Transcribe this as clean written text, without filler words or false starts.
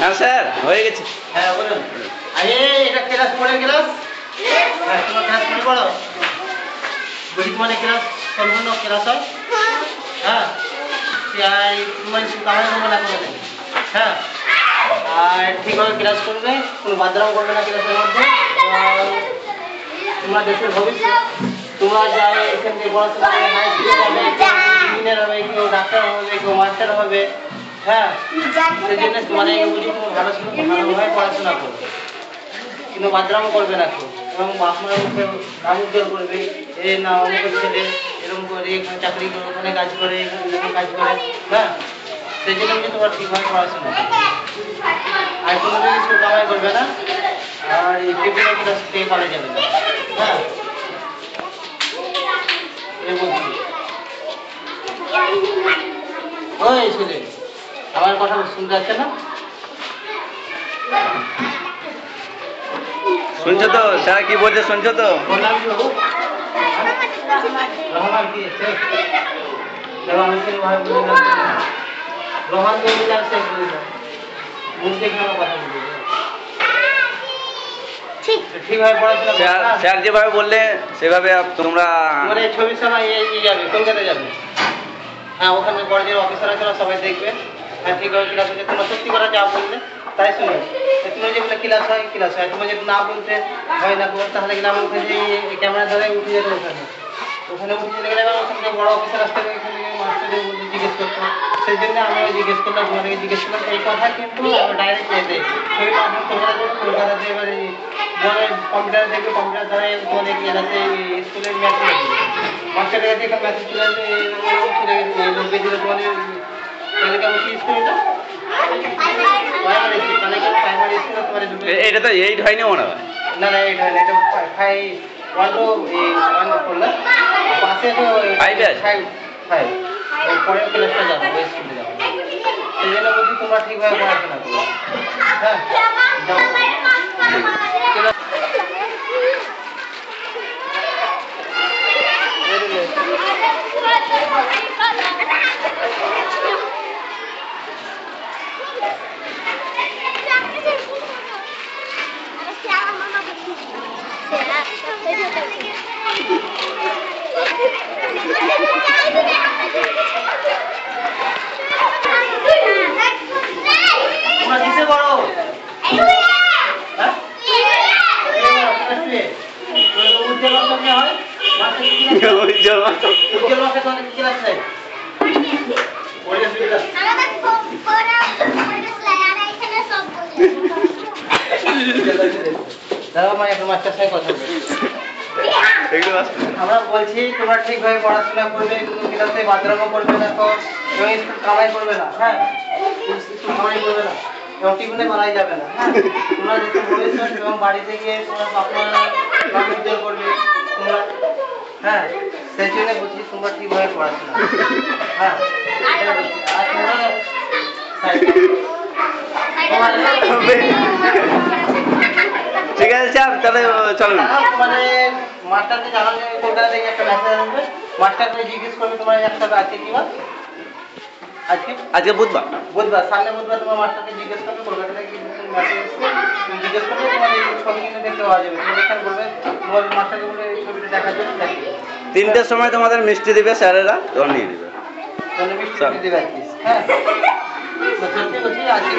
হ্যাঁ স্যার হয়ে গেছে। হ্যাঁ বলুন। আরে এটা ক্লাস পড়ে ক্লাস? হ্যাঁ তোমার ক্লাস পড়ে পড়ো। বলি তোমার ক্লাস সম্পূর্ণ ক্লাস হয়? হ্যাঁ তোমার কামাই করবে না কোনো দিন। হ্যাঁ আর ঠিকভাবে ক্লাস করবে, কোনো বাদরাম করবে না ক্লাসের মধ্যে। তোমরা দেশের ভবিষ্যৎ। তোমরা যাই এখান থেকে পড়াশোনা করে হাই স্কুলে যাবে, ইঞ্জিনিয়ার হবে, কেউ ডাক্তার হবে, কেউ মাস্টার হবে। হ্যাঁ সেই জন্য তোমার বুঝি তুমি ভালোভাবে পড়াশোনা করবে, কিন্তু বাদরাম করবে না কেউ। এবং আপনার মুখে নাম উজ্জ্বল করবে, এ না অমুকের ছেলে এরকম করে এখানে চাকরি করে, ওখানে কাজ করে, এখানে কাজ করে। হ্যাঁ সেই জন্য কিন্তু তোমার ঠিকভাবে পড়াশোনা করবে। আর কোনো কিছু কামাই করবে না, আর এই বিভিন্ন ক্লাস থেকে করা যাবে না। হ্যাঁ এই বলছি। ওই ছেলে আমার কথা শুনতে যাচ্ছে না? শুনছো তো স্যার কি বলছে, শুনছো তো? বললাম কি বাবু? রহমান কি রহমান কে ভাই বলে রহমান কে বলে আছে মুখ দেখে আমার কথা বলবে। ঠিকভাবে পড়াশোনা করো। স্যার যেভাবে বললে সেভাবে তোমরা মানে 26 সময় যাবে কলকাতা যাবে। হ্যাঁ ওখানে বড় যে অফিসার আছে সবাই দেখবে। হ্যাঁ ঠিকভাবে ক্লাস হচ্ছে, তোমরা সত্যি কথা যা বললে তাই শুনে। তুমি যে বলে ক্লাস হয় ক্লাস হয়, তোমার যদি না বলতে হয় না তাহলে গেলে আমার ওখানে ক্যামেরা ধরে উঠে যেত। ওখানে উঠে যেতে গেলে ওখানে বড় অফিসার আসতে হবে, এখানে মাস্টারের মধ্যে জিজ্ঞেস করতো। সেই জন্য আমিও জিজ্ঞেস করলাম, তোমাদেরকে জিজ্ঞেস করলাম এই কথা, কিন্তু ডাইরেক্ট যেতে ছবি মাধ্যম কলকাতাতে এবারে কম্পিউটার দেখবে, কম্পিউটার দ্বারা তোমাদেরকে এলাতে স্কুলের ম্যাথ মাস্টারের কাছে এখানে ম্যাথ চলে আসবে, চলে গেছে লোক বেঁচে তোমাদের কেমন কি স্কুল এটা প্রাইমারি স্কুল। তোমার এটা তো 8 হয়নি মনে হয়। না না এটা হয় না, এটা 1 to 1 করলে পাশে তো 5 পরের ক্লাসটা যাবো, ওই স্কুলে যাবো। সেই জন্য বলছি তোমরা ঠিকভাবে পড়াশোনা করো। হ্যাঁ তোমরা কিসে করো? হ্যাঁ উজ্জ্বল মাস্টার হয় উজ্জ্বল মাস্টার তোমাদের কি ক্লাস নেই? মাস্টার সাথে কথা বলবে। আমরা বলছি তোমরা ঠিকভাবে পড়াশোনা করবে, কোনো ক্লাসে বাদরামও করবে না, তো এবং স্কুল কামাই করবে না। হ্যাঁ স্কুল কামাই করবে না এবং টিফিনে বানাই যাবে না। হ্যাঁ তোমরা যেহেতু ভবিষ্যৎ এবং বাড়িতে গিয়ে তোমরা আপনারা নাম উজ্জ্বল করবে তোমরা। হ্যাঁ সেই জন্য বলছি তোমরা ঠিকভাবে পড়াশোনা। হ্যাঁ আর তোমরা ঠিক আছে স্যার তাহলে চলুন। মানে মাস্টারকে জানানো যে কলকাতা থেকে একটা মেসেজ আসবে, মাস্টারকে জিজ্ঞেস করবে তোমার একটা আছে কি বার আজকে বুধবার সামনে বুধবার তোমার মাস্টারকে জিজ্ঞেস করবে কলকাতা থেকে মেসেজ এসছে, তুমি জিজ্ঞেস করবে তোমার এই ছবি কিন্তু দেখতে পাওয়া যাবে। তুমি এখানে বলবে তোমার মাস্টারকে বলবে এই ছবিটা দেখার জন্য দেখবে। 3টের সময় তোমাদের মিষ্টি দিবে স্যারেরা, তখন নিয়ে নেবে। মিষ্টি দেবে আর কি। হ্যাঁ সত্যি বলছি আজকে